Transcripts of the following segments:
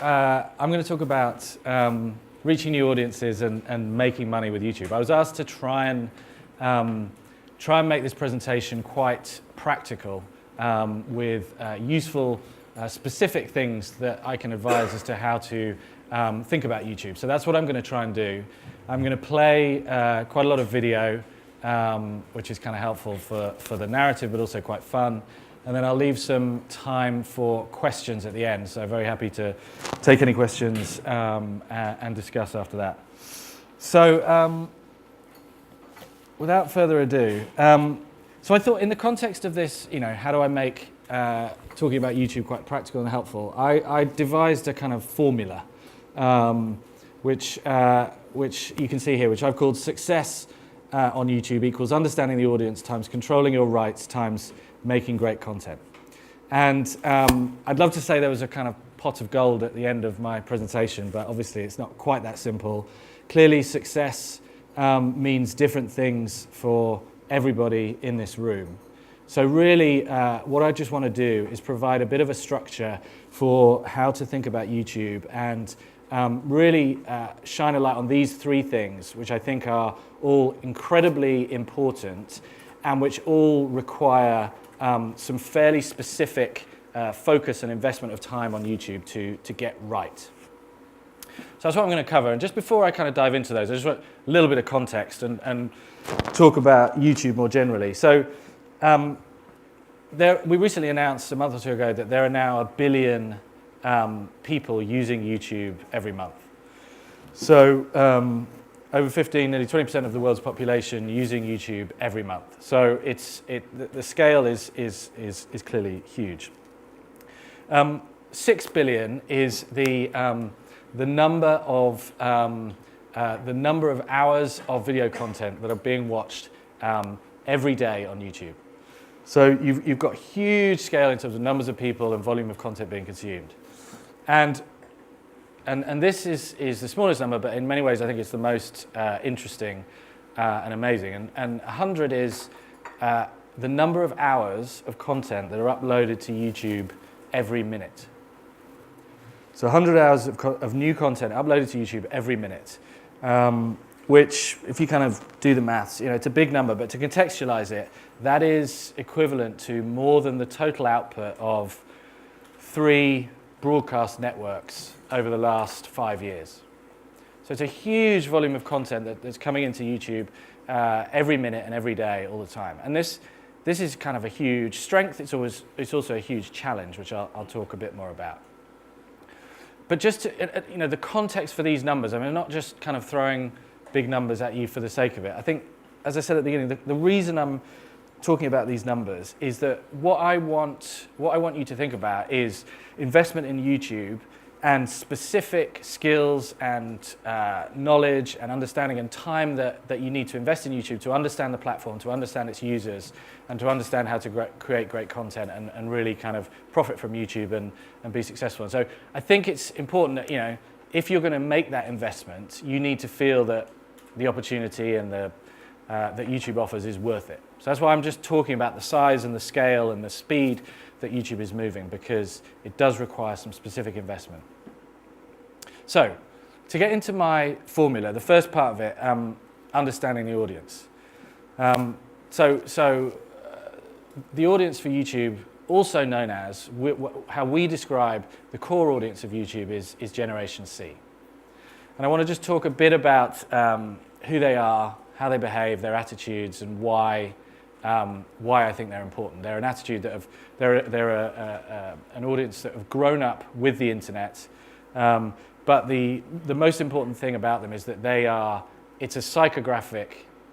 I'm going to talk about reaching new audiences and making money with YouTube. I was asked to try and make this presentation quite practical with useful, specific things that I can advise as to how to think about YouTube. So that's what I'm going to try and do. I'm going to play quite a lot of video, which is kind of helpful for the narrative, but also quite fun. And then I'll leave some time for questions at the end. So very happy to take any questions and discuss after that. So without further ado, so I thought in the context of this, how do I make talking about YouTube quite practical and helpful? I devised a kind of formula, which you can see here, which I've called success on YouTube equals understanding the audience times controlling your rights times making great content. And I'd love to say there was a kind of pot of gold at the end of my presentation, but obviously it's not quite that simple. Clearly success means different things for everybody in this room. So really what I just want to do is provide a bit of a structure for how to think about YouTube and really shine a light on these three things, which I think are all incredibly important and which all require some fairly specific focus and investment of time on YouTube to get right. So that's what I'm going to cover. And just before I kind of dive into those, I just want a little bit of context and talk about YouTube more generally. So we recently announced a month or two ago that there are now 1 billion people using YouTube every month. So over 15, nearly 20% of the world's population using YouTube every month. So the scale is clearly huge. 6 billion is the number of hours of video content that are being watched every day on YouTube. So you've got huge scale in terms of numbers of people and volume of content being consumed. And this is the smallest number, but in many ways I think it's the most interesting and amazing. And 100 is the number of hours of content that are uploaded to YouTube every minute. So 100 hours of new content uploaded to YouTube every minute, which, if you kind of do the maths, it's a big number, but to contextualize it, that is equivalent to more than the total output of 3 broadcast networks over the last 5 years. So it's a huge volume of content that's coming into YouTube every minute and every day, all the time. And this is kind of a huge strength. It's also a huge challenge, which I'll talk a bit more about. But just to, the context for these numbers, I mean, I'm not just kind of throwing big numbers at you for the sake of it. I think, as I said at the beginning, the reason I'm talking about these numbers is that what I want you to think about is investment in YouTube and specific skills and knowledge and understanding and time that you need to invest in YouTube to understand the platform, to understand its users, and to understand how to create great content and really kind of profit from YouTube and be successful. And so I think it's important that, if you're going to make that investment, you need to feel that the opportunity and that YouTube offers is worth it. So that's why I'm just talking about the size and the scale and the speed that YouTube is moving, because it does require some specific investment. So, to get into my formula, the first part of it, understanding the audience. So the audience for YouTube, also known as, how we describe the core audience of YouTube is Generation C. And I want to just talk a bit about who they are, how they behave, their attitudes, and why I think they're important. They're an attitude that they're an audience that have grown up with the internet, but the most important thing about them is that it's a psychographic.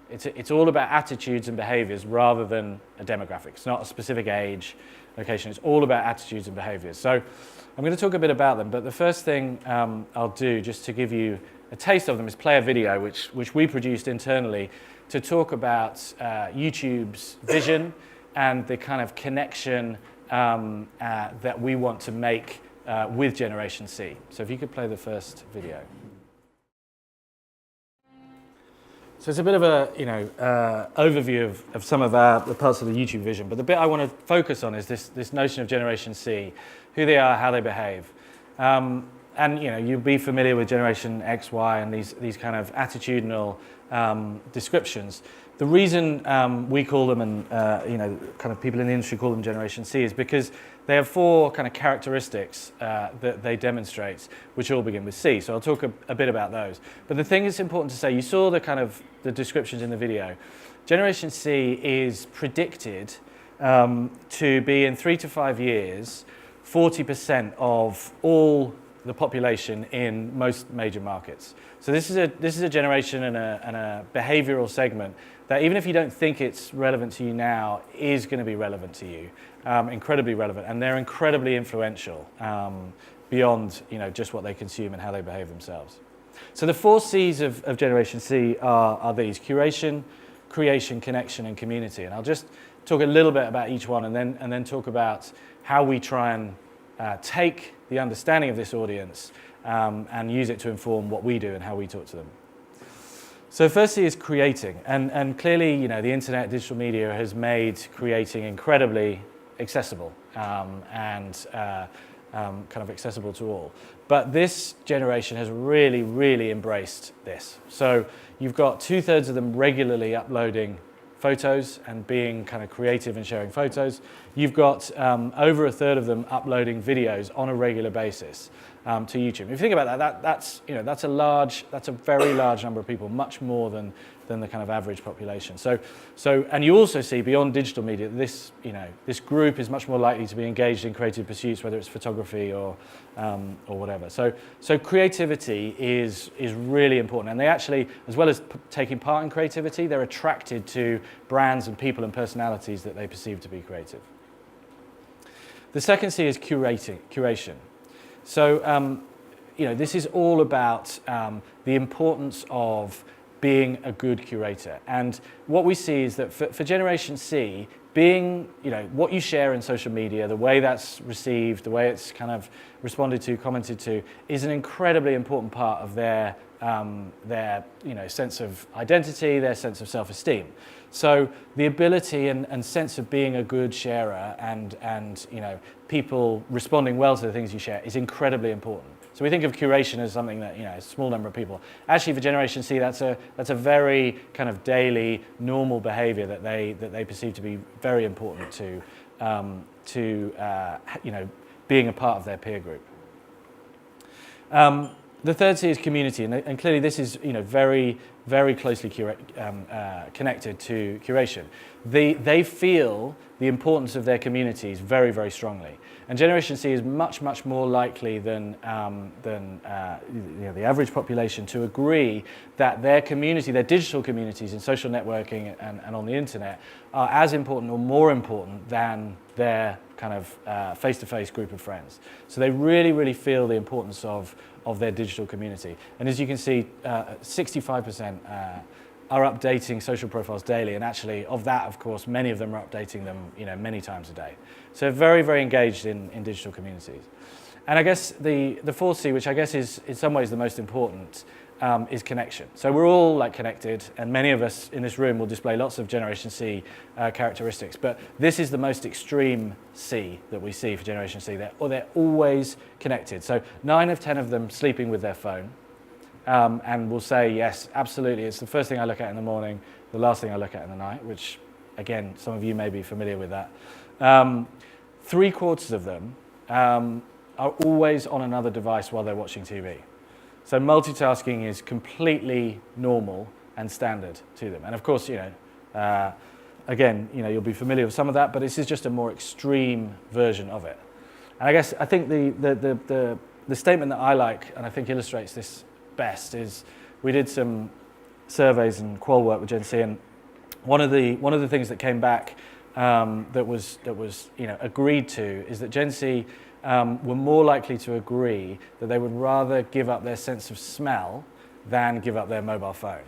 It's all about attitudes and behaviors rather than a demographic. It's not a specific age, location. It's all about attitudes and behaviors. So I'm going to talk a bit about them, but the first thing I'll do, just to give you a taste of them, is play a video which we produced internally to talk about YouTube's vision and the kind of connection that we want to make with Generation C. So if you could play the first video. So it's a bit of a overview of some of the parts of the YouTube vision, but the bit I want to focus on is this notion of Generation C, who they are, how they behave. And and you'll be familiar with Generation X, Y, and these kind of attitudinal descriptions. The reason we call them, and kind of people in the industry call them Generation C, is because they have 4 kind of characteristics that they demonstrate, which all begin with C. So I'll talk a bit about those. But the thing that's important to say, you saw the descriptions in the video. Generation C is predicted to be, in 3 to 5 years, 40% of all the population in most major markets. So this is a generation and a behavioral segment that, even if you don't think it's relevant to you now, is going to be relevant to you, incredibly relevant, and they're incredibly influential beyond just what they consume and how they behave themselves. So the 4 C's of Generation C are these: curation, creation, connection, and community. And I'll just talk a little bit about each one, and then talk about how we try and take the understanding of this audience and use it to inform what we do and how we talk to them. So firstly is creating, and clearly the internet, digital media has made creating incredibly accessible and kind of accessible to all. But this generation has really, really embraced this. So you've got 2/3 of them regularly uploading photos and being kind of creative and sharing photos. You've got over 1/3 of them uploading videos on a regular basis to YouTube. If you think about that, that's a very large number of people, much more than the kind of average population. So and you also see beyond digital media, this group is much more likely to be engaged in creative pursuits, whether it's photography or whatever. So creativity is really important, and they actually, as well as taking part in creativity, they're attracted to brands and people and personalities that they perceive to be creative. The second C is curation. So this is all about the importance of being a good curator. And what we see is that for Generation C, being, what you share in social media, the way that's received, the way it's kind of responded to, commented to, is an incredibly important part of their sense of identity, their sense of self-esteem. So the ability and sense of being a good sharer and people responding well to the things you share is incredibly important. So we think of curation as something that, a small number of people. Actually, for Generation C, that's a very kind of daily, normal behavior that they perceive to be very important to being a part of their peer group. The third C is community, and clearly this is very, very closely connected to curation. They feel the importance of their communities very, very strongly. And Generation C is much, much more likely than the average population to agree that their community, their digital communities in social networking and on the internet, are as important or more important than their kind of face-to-face group of friends. So they really, really feel the importance of their digital community. And as you can see, 65% are updating social profiles daily, and actually of that, of course, many of them are updating them many times a day. So very, very engaged in digital communities. And I guess the fourth C, which I guess is in some ways the most important, is connection. So we're all connected, and many of us in this room will display lots of Generation C characteristics, but this is the most extreme C that we see for Generation C. They're always connected. So 9 of 10 of them sleeping with their phone, and will say, yes, absolutely, it's the first thing I look at in the morning, the last thing I look at in the night, which, again, some of you may be familiar with that. 3/4 of them are always on another device while they're watching TV. So multitasking is completely normal and standard to them. And of course, again, you'll be familiar with some of that, but this is just a more extreme version of it. And I think the statement that I like, and I think illustrates this best, is we did some surveys and qual work with Gen C, and one of the things that came back that was agreed to is that Gen C were more likely to agree that they would rather give up their sense of smell than give up their mobile phone.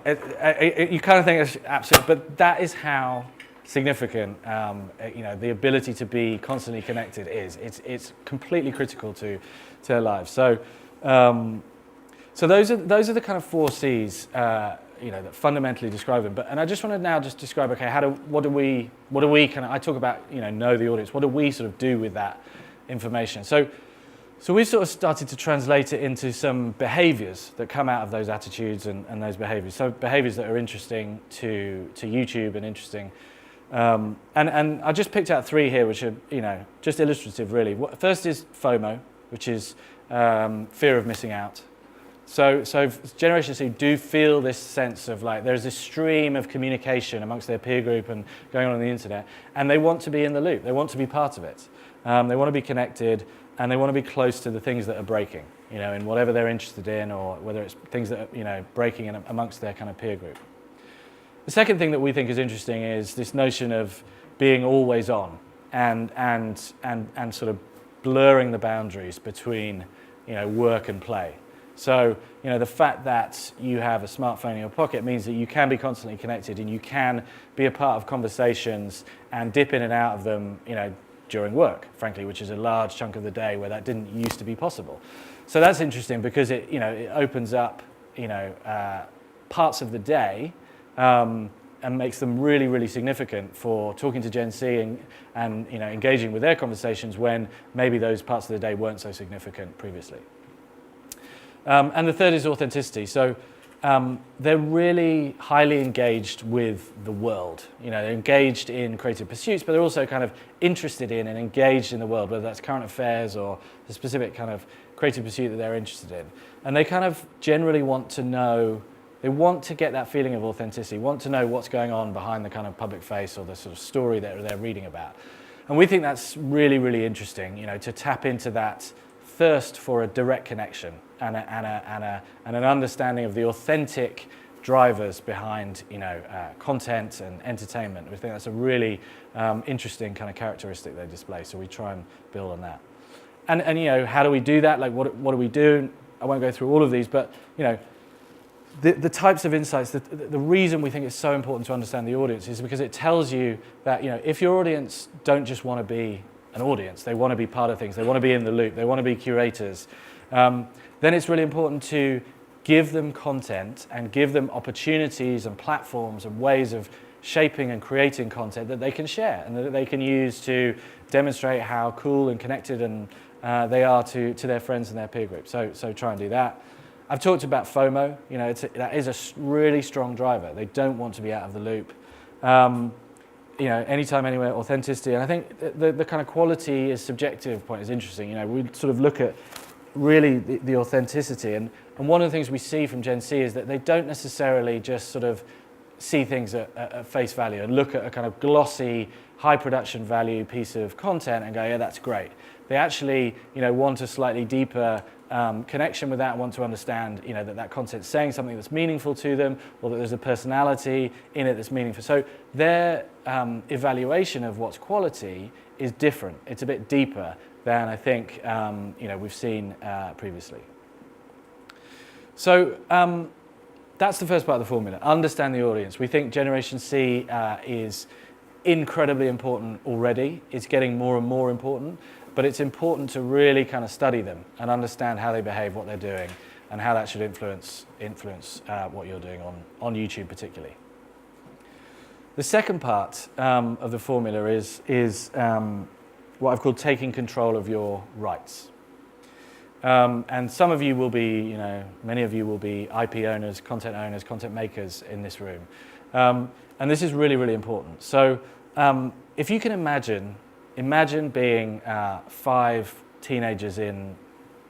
You kind of think it's absurd, but that is how significant the ability to be constantly connected is. It's completely critical to their lives. So those are the kind of 4 C's that fundamentally describe them. And I just want to now just describe, okay, what do we kind of, I talk about know the audience. What do we sort of do with that information? So So we've sort of started to translate it into some behaviors that come out of those attitudes and those behaviors. So behaviors that are interesting to YouTube and interesting. And I just picked out 3 here, which are, just illustrative, really. First is FOMO, which is fear of missing out. So Generation C do feel this sense of like there's this stream of communication amongst their peer group and going on the internet, and they want to be in the loop. They want to be part of it. They want to be connected, and they want to be close to the things that are breaking, in whatever they're interested in, or whether it's things that are, breaking in amongst their kind of peer group. The second thing that we think is interesting is this notion of being always on and sort of blurring the boundaries between, work and play. So, the fact that you have a smartphone in your pocket means that you can be constantly connected and you can be a part of conversations and dip in and out of them, during work, frankly, which is a large chunk of the day where that didn't used to be possible. So that's interesting because it opens up, parts of the day and makes them really, really significant for talking to Gen C and engaging with their conversations when maybe those parts of the day weren't so significant previously. And the third is authenticity. So they're really highly engaged with the world. They're engaged in creative pursuits, but they're also kind of interested in and engaged in the world, whether that's current affairs or the specific kind of creative pursuit that they're interested in. And they kind of generally want to know, they want to get that feeling of authenticity, want to know what's going on behind the kind of public face or the sort of story that they're reading about. And we think that's really, really interesting, to tap into that thirst for a direct connection and an understanding of the authentic drivers behind content and entertainment. We think that's a really interesting kind of characteristic they display, so we try and build on that. And how do we do that? Like what do we do? I won't go through all of these, but the types of insights, the reason we think it's so important to understand the audience is because it tells you that if your audience don't just want to be an audience, they want to be part of things, they want to be in the loop, they want to be curators, then it's really important to give them content and give them opportunities and platforms and ways of shaping and creating content that they can share and that they can use to demonstrate how cool and connected and they are to their friends and their peer group. So try and do that. I've talked about FOMO. That is a really strong driver. They don't want to be out of the loop. Anytime, anywhere, authenticity. And I think the kind of quality is subjective point is interesting. We sort of look at really the authenticity. And one of the things we see from Gen C is that they don't necessarily just sort of see things at face value and look at a kind of glossy, high production value piece of content and go, yeah, that's great. They actually, want a slightly deeper connection with that, want to understand, that content's saying something that's meaningful to them, or that there's a personality in it that's meaningful. So their evaluation of what's quality is different. It's a bit deeper than I think we've seen previously. So that's the first part of the formula. Understand the audience. We think Generation C is incredibly important already. It's getting more and more important. But it's important to really kind of study them and understand how they behave, what they're doing, and how that should influence what you're doing on YouTube particularly. The second part of the formula is what I've called taking control of your rights. And some of you will be, many of you will be IP owners, content makers in this room. And this is really, really important. So if you can imagine being 5 teenagers in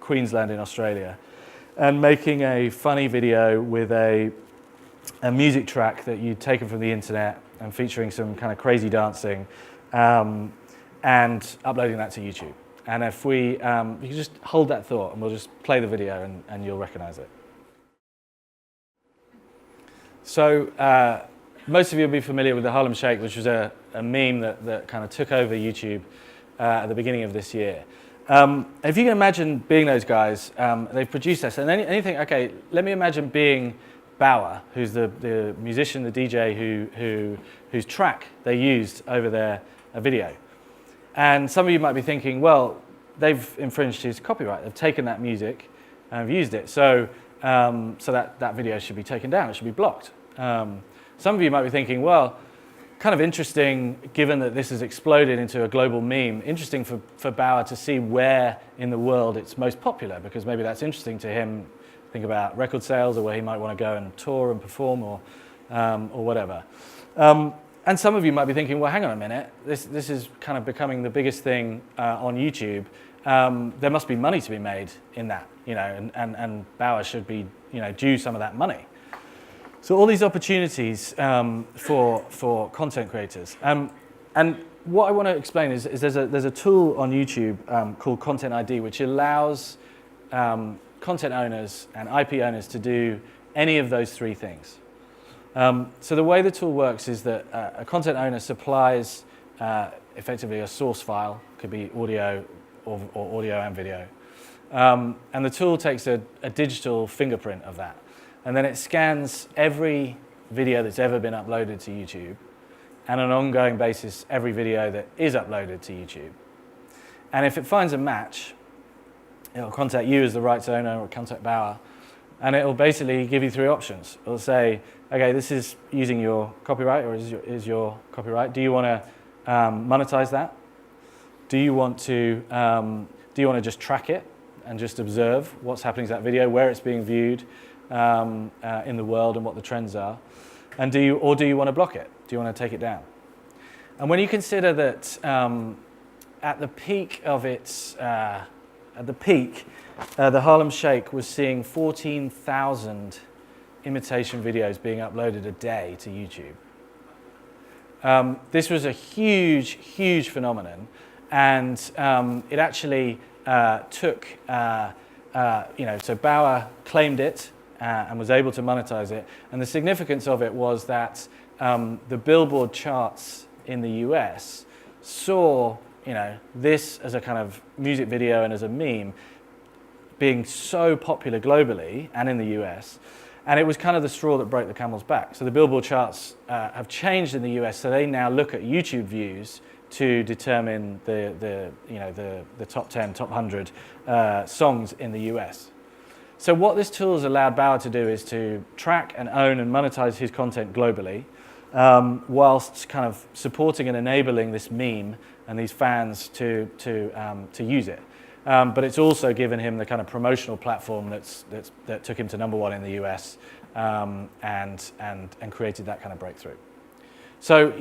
Queensland in Australia and making a funny video with a music track that you'd taken from the internet and featuring some kind of crazy dancing and uploading that to YouTube. And if you can just hold that thought and we'll just play the video and you'll recognize it. So most of you will be familiar with the Harlem Shake, which was a meme that kind of took over YouTube at the beginning of this year. If you can imagine being those guys, they've produced this, and then you think, okay, let me imagine being Bauer, who's the musician, the DJ whose track they used over their video. And some of you might be thinking, well, they've infringed his copyright. They've taken that music and have used it, so that video should be taken down. It should be blocked. Some of you might be thinking, well, kind of interesting, given that this has exploded into a global meme, interesting for Bauer to see where in the world it's most popular, because maybe that's interesting to him. Think about record sales, or where he might want to go and tour and perform, or whatever. And some of you might be thinking, well, hang on a minute, this is kind of becoming the biggest thing on YouTube. There must be money to be made in that, and Bauer should be, due some of that money. So all these opportunities for content creators. And what I want to explain is there's a tool on YouTube called Content ID, which allows content owners and IP owners to do any of those three things. So the way the tool works is that a content owner supplies effectively a source file, could be audio or audio and video. And the tool takes a digital fingerprint of that. And then it scans every video that's ever been uploaded to YouTube, and on an ongoing basis, every video that is uploaded to YouTube. And if it finds a match, it'll contact you as the rights owner, or contact Bauer, and it'll basically give you three options. It'll say, okay, this is using your copyright, or is your copyright. Do you want to monetize that? Do you want to just track it and just observe what's happening to that video, where it's being viewed in the world, and what the trends are? And do you want to block it? Do you want to take it down? And when you consider that at the peak of its the Harlem Shake was seeing 14,000 imitation videos being uploaded a day to YouTube. This was a huge, huge phenomenon, and it actually took, so Bauer claimed it and was able to monetize it. And the significance of it was that the Billboard charts in the US saw this as a kind of music video and as a meme being so popular globally and in the US, and it was kind of the straw that broke the camel's back. So the Billboard charts have changed in the US, so they now look at YouTube views to determine the top 10, top 100 songs in the US. So what this tool has allowed Bauer to do is to track and own and monetize his content globally, whilst kind of supporting and enabling this meme and these fans to use it. But it's also given him the kind of promotional platform that took him to #1 in the US, and created that kind of breakthrough. So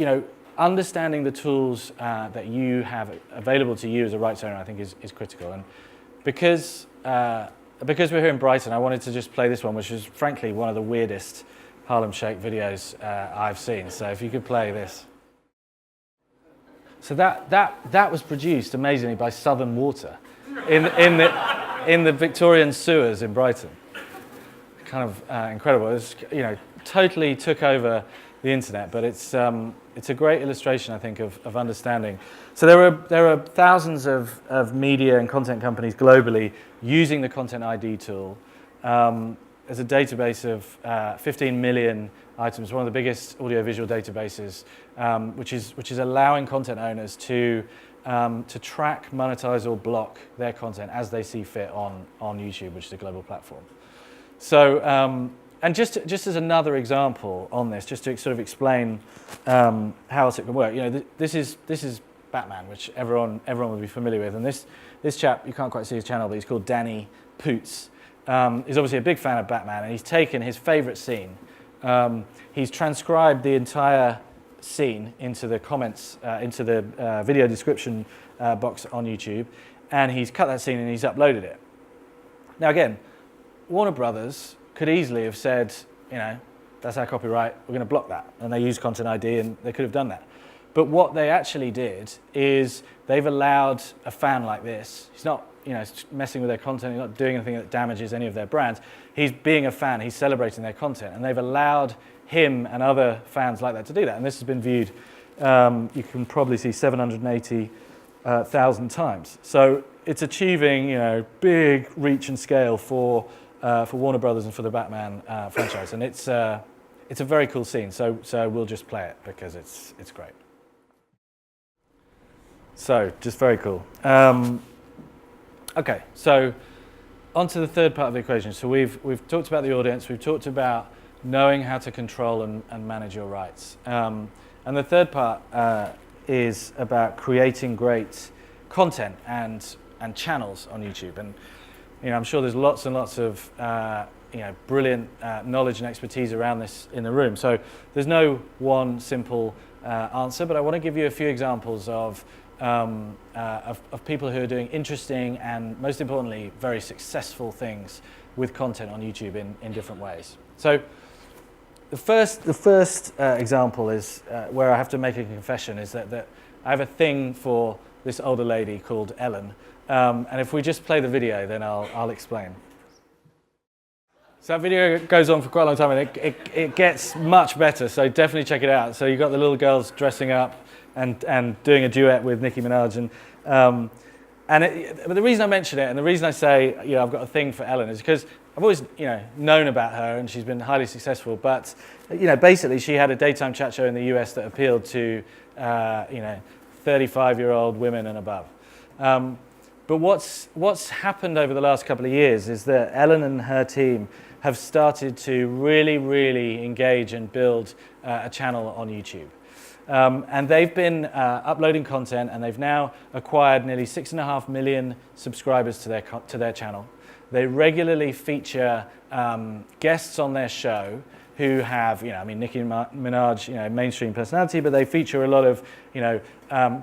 understanding the tools that you have available to you as a rights owner, I think is critical. And because we're here in Brighton, I wanted to just play this one, which is frankly one of the weirdest Harlem Shake videos I've seen. So if you could play this. So that was produced amazingly by Southern Water in the Victorian sewers in Brighton. Kind of incredible. It was, totally took over the internet, but it's a great illustration, I think, of understanding. So there are thousands of media and content companies globally using the Content ID tool. There's a database of 15 million items, one of the biggest audiovisual databases, which is allowing content owners to track, monetize, or block their content as they see fit on YouTube, which is a global platform. So, and just as another example on this, just to sort of explain how else it can work. This is Batman, which everyone will be familiar with, and this chap, you can't quite see his channel, but he's called Danny Poots. He's obviously a big fan of Batman, and he's taken his favorite scene. He's transcribed the entire scene into the comments, into the video description box on YouTube, and he's cut that scene and he's uploaded it. Now again, Warner Brothers could easily have said, that's our copyright, we're going to block that, and they use Content ID, and they could have done that. But what they actually did is they've allowed a fan like this. He's not messing with their content, he's not doing anything that damages any of their brands. He's being a fan, he's celebrating their content, and they've allowed him and other fans like that to do that. And this has been viewed, you can probably see 780,000 times. So it's achieving, big reach and scale for Warner Brothers and for the Batman franchise. And it's a very cool scene. So we'll just play it because it's great. So just very cool. Okay, so on to the third part of the equation. So we've talked about the audience, we've talked about knowing how to control and manage your rights. And the third part is about creating great content and channels on YouTube. And I'm sure there's lots and lots of brilliant knowledge and expertise around this in the room. So there's no one simple answer, but I want to give you a few examples of people who are doing interesting and, most importantly, very successful things with content on YouTube in different ways. So the first example is where I have to make a confession, is that I have a thing for this older lady called Ellen. And if we just play the video, then I'll explain. So that video goes on for quite a long time, and it gets much better, so definitely check it out. So you've got the little girls dressing up and doing a duet with Nicki Minaj. But the reason I mention it, and the reason I say I've got a thing for Ellen, is because I've always known about her, and she's been highly successful. But basically, she had a daytime chat show in the US that appealed to 35-year-old women and above. But what's happened over the last couple of years is that Ellen and her team have started to really engage and build a channel on YouTube. And they've been uploading content, and they've now acquired nearly 6.5 million subscribers to their channel. They regularly feature guests on their show who have, Nicki Minaj, mainstream personality, but they feature a lot of,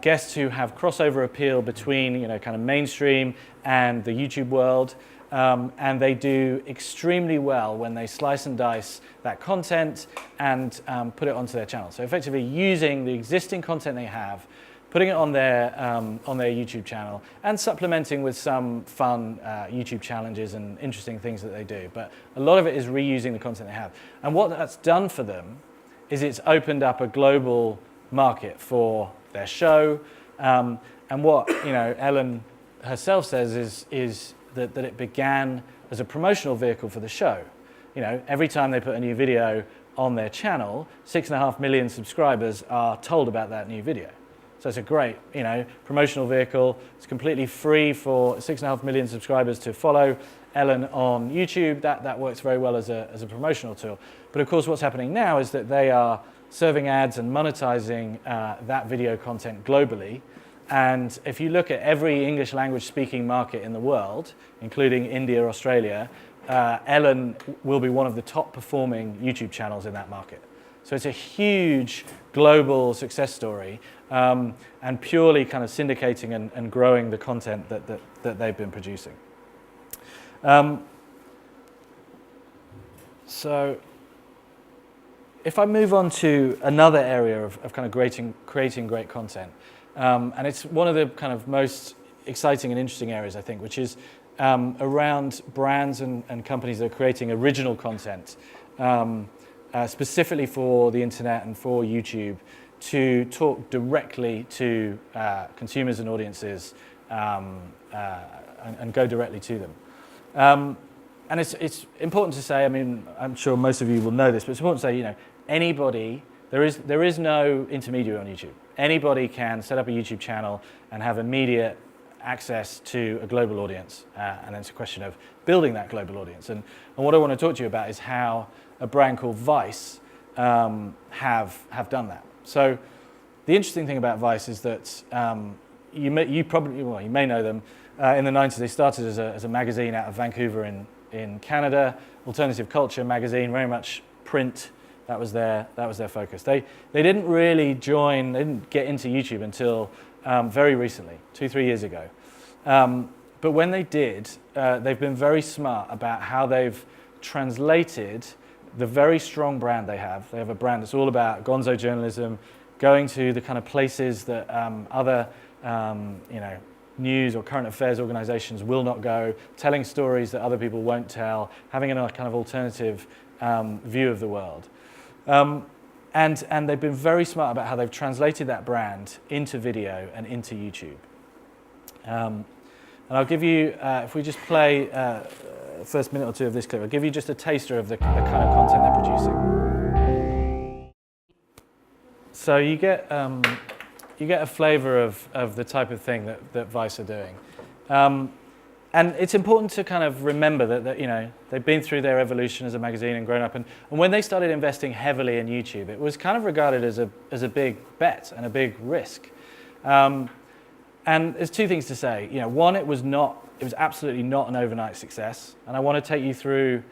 guests who have crossover appeal between, kind of mainstream and the YouTube world. And they do extremely well when they slice and dice that content and put it onto their channel. So effectively using the existing content they have, putting it on their YouTube channel, and supplementing with some fun YouTube challenges and interesting things that they do. But a lot of it is reusing the content they have. And what that's done for them is it's opened up a global market for their show. And what Ellen herself says is that it began as a promotional vehicle for the show. Every time they put a new video on their channel, 6.5 million subscribers are told about that new video. So it's a great, promotional vehicle. It's completely free for 6.5 million subscribers to follow Ellen on YouTube. That works very well as a promotional tool. But of course, what's happening now is that they are serving ads and monetizing that video content globally. And if you look at every English language speaking market in the world, including India, Australia, Ellen will be one of the top performing YouTube channels in that market. So it's a huge global success story, and purely kind of syndicating and growing the content that they've been producing. So if I move on to another area of kind of creating great content, and it's one of the kind of most exciting and interesting areas, I think, which is around brands and companies that are creating original content, specifically for the internet and for YouTube, to talk directly to consumers and audiences and go directly to them. And it's important to say, I'm sure most of you will know this, but it's important to say, anybody, there is no intermediary on YouTube. Anybody can set up a YouTube channel and have immediate access to a global audience, and then it's a question of building that global audience. And what I want to talk to you about is how a brand called Vice have done that. So the interesting thing about Vice is that you may know them. In the 90s, they started as a magazine out of Vancouver in Canada, alternative culture magazine, very much print. That was their focus. They didn't really they didn't get into YouTube until very recently, 2-3 years ago. But when they did, they've been very smart about how they've translated the very strong brand they have. They have a brand that's all about gonzo journalism, going to the kind of places that other news or current affairs organizations will not go, telling stories that other people won't tell, having a kind of alternative view of the world. And they've been very smart about how they've translated that brand into video and into YouTube. And I'll give you, if we just play first minute or two of this clip, I'll give you just a taster of the kind of content they're producing. So you get a flavor of the type of thing that Vice are doing. And it's important to kind of remember that you know, they've been through their evolution as a magazine and grown up. And when they started investing heavily in YouTube, it was kind of regarded as a big bet and a big risk. And there's two things to say. You know, one, it was absolutely not an overnight success. And I want to take you through,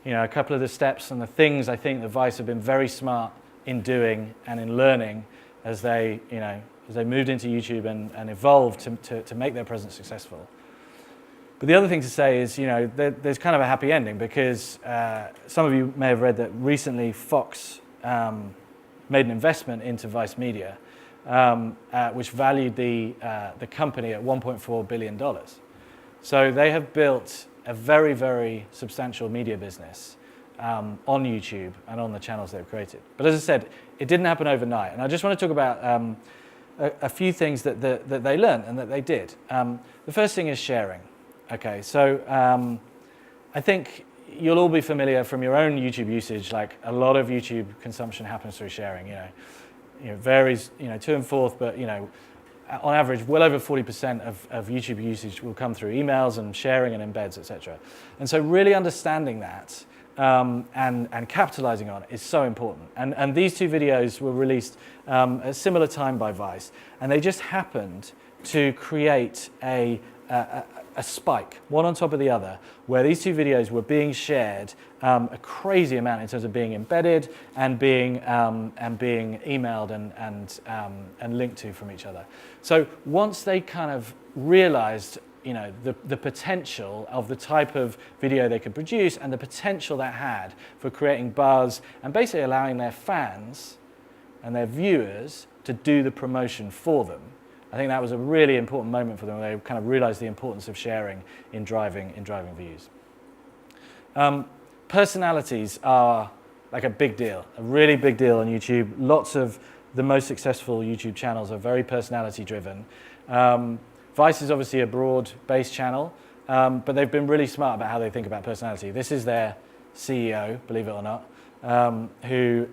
you know, a couple of the steps and the things I think that Vice have been very smart in doing and in learning as they, you know, as they moved into YouTube and evolved to make their presence successful. But the other thing to say is, you know, there's kind of a happy ending because some of you may have read that recently Fox made an investment into Vice Media, which valued the company at $1.4 billion. So they have built a very, very substantial media business on YouTube and on the channels they've created. But as I said, it didn't happen overnight. And I just want to talk about a few things that they learned and that they did. The first thing is sharing. Okay, so I think you'll all be familiar from your own YouTube usage, like a lot of YouTube consumption happens through sharing, you know, varies, you know, to and forth, but, you know, on average, well over 40% of YouTube usage will come through emails and sharing and embeds, etc. And so really understanding that and capitalizing on it is so important. And these two videos were released at a similar time by Vice, and they just happened to create a spike, one on top of the other, where these two videos were being shared a crazy amount in terms of being embedded and being emailed and linked to from each other. So once they kind of realized, you know, the potential of the type of video they could produce and the potential that had for creating buzz and basically allowing their fans and their viewers to do the promotion for them, I think that was a really important moment for them. They kind of realized the importance of sharing in driving views. Personalities are like a big deal, a really big deal on YouTube. Lots of the most successful YouTube channels are very personality driven. Vice is obviously a broad-based channel, but they've been really smart about how they think about personality. This is their CEO, believe it or not, who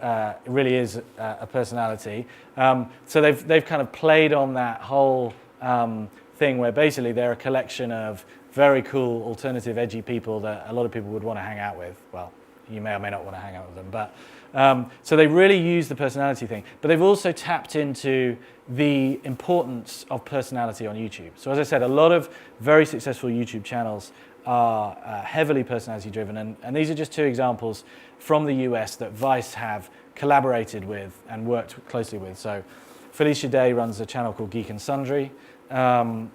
really is a personality. So they've kind of played on that whole thing where basically they're a collection of very cool, alternative, edgy people that a lot of people would want to hang out with. Well, you may or may not want to hang out with them, but so they really use the personality thing. But they've also tapped into the importance of personality on YouTube. So as I said, a lot of very successful YouTube channels are heavily personality driven, and these are just two examples from the US that Vice have collaborated with and worked closely with. So Felicia Day runs a channel called Geek and Sundry, and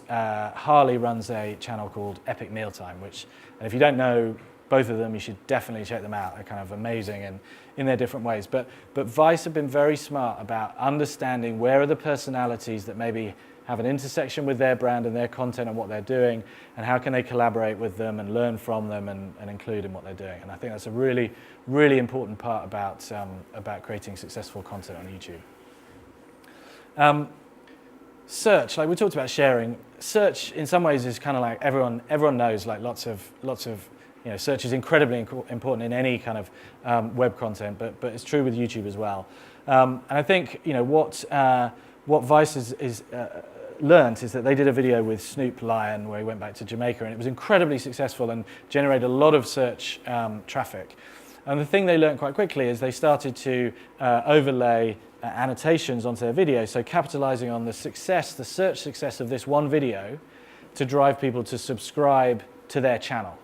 Harley runs a channel called Epic Mealtime, which, and if you don't know both of them, you should definitely check them out. They're kind of amazing and in their different ways. But Vice have been very smart about understanding where are the personalities that maybe have an intersection with their brand and their content and what they're doing, and how can they collaborate with them and learn from them and include in what they're doing. And I think that's a really, really important part about creating successful content on YouTube. Search, like we talked about sharing, search in some ways is kind of like everyone knows, like lots of you know, search is incredibly important in any kind of web content, but it's true with YouTube as well. And I think, you know, what Vice is learned is that they did a video with Snoop Lion where he went back to Jamaica, and it was incredibly successful and generated a lot of search traffic. And the thing they learned quite quickly is they started to overlay annotations onto their video, so capitalizing on the search success of this one video to drive people to subscribe to their channel.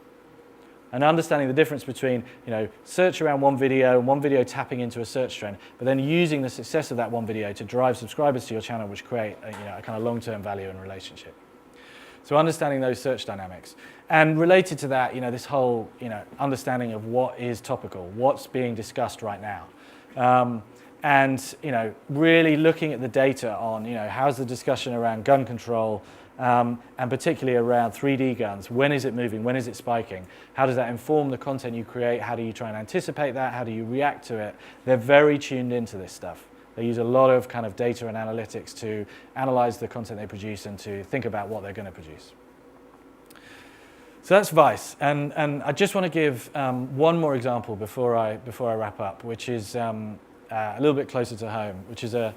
And understanding the difference between, you know, search around one video and one video tapping into a search trend, but then using the success of that one video to drive subscribers to your channel, which create a kind of long-term value and relationship. So understanding those search dynamics. And related to that, you know, this whole, you know, understanding of what is topical, what's being discussed right now. And, you know, really looking at the data on, you know, how's the discussion around gun control, and particularly around 3D guns. When is it moving? When is it spiking? How does that inform the content you create? How do you try and anticipate that? How do you react to it? They're very tuned into this stuff. They use a lot of kind of data and analytics to analyze the content they produce and to think about what they're going to produce. So that's Vice. And I just want to give one more example before I wrap up, which is a little bit closer to home, which is a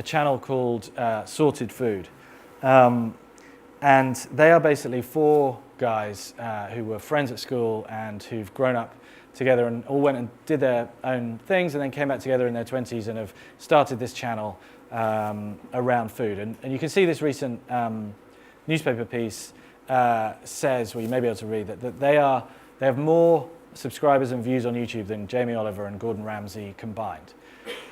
channel called Sorted Food. And they are basically 4 guys who were friends at school and who've grown up together and all went and did their own things and then came back together in their 20s and have started this channel around food. And you can see this recent newspaper piece says, well, you may be able to read that they have more subscribers and views on YouTube than Jamie Oliver and Gordon Ramsay combined.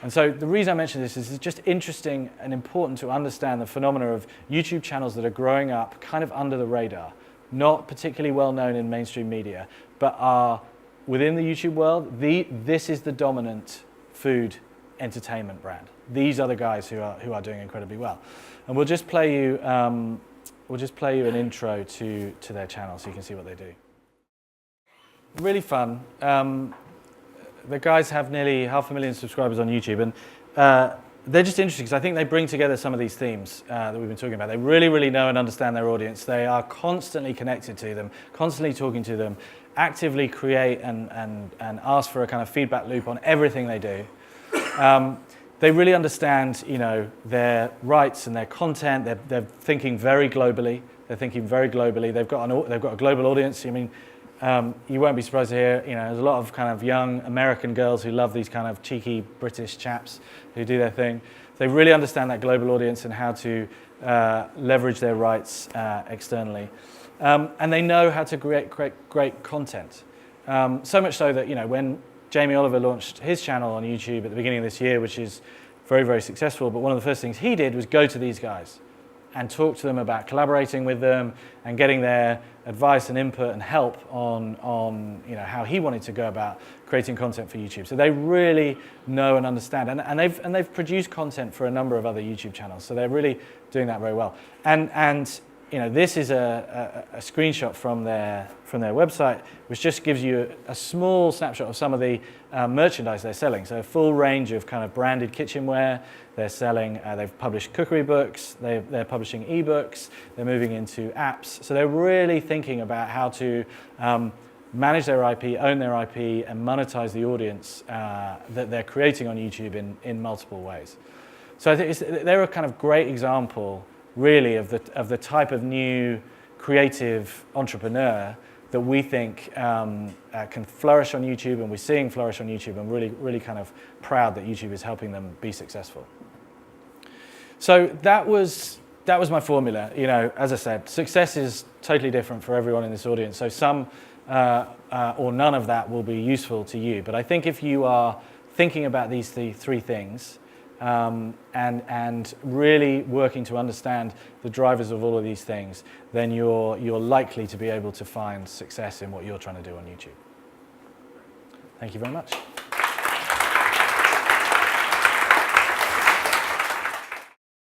And so the reason I mention this is it's just interesting and important to understand the phenomena of YouTube channels that are growing up kind of under the radar, not particularly well known in mainstream media, but are within the YouTube world. This is the dominant food entertainment brand. These are the guys who are doing incredibly well. And we'll just play you an intro to their channel so you can see what they do. Really fun. The guys have nearly 500,000 subscribers on YouTube, and they're just interesting because I think they bring together some of these themes that we've been talking about. They really, really know and understand their audience. They are constantly connected to them, constantly talking to them, actively create and ask for a kind of feedback loop on everything they do. They really understand, their rights and their content. They're thinking very globally. They've got a global audience. I mean, you won't be surprised to hear, there's a lot of kind of young American girls who love these kind of cheeky British chaps who do their thing. They really understand that global audience and how to leverage their rights externally. And they know how to create great content. So much so that, when Jamie Oliver launched his channel on YouTube at the beginning of this year, which is very, very successful, but one of the first things he did was go to these guys and talk to them about collaborating with them and getting their advice and input and help on how he wanted to go about creating content for YouTube. So they really know and understand, and they've produced content for a number of other YouTube channels. So they're really doing that very well. And this is a screenshot from their website, which just gives you a small snapshot of some of the merchandise they're selling. So a full range of kind of branded kitchenware. They're selling, they've published cookery books, they're publishing ebooks, they're moving into apps. So they're really thinking about how to manage their IP, own their IP, and monetize the audience that they're creating on YouTube in multiple ways. So I think they're a kind of great example, really, of the type of new creative entrepreneur that we think can flourish on YouTube, and we're seeing flourish on YouTube, and really kind of proud that YouTube is helping them be successful. So that was my formula. As I said, success is totally different for everyone in this audience. So some or none of that will be useful to you. But I think if you are thinking about these three things and really working to understand the drivers of all of these things, then you're likely to be able to find success in what you're trying to do on YouTube. Thank you very much.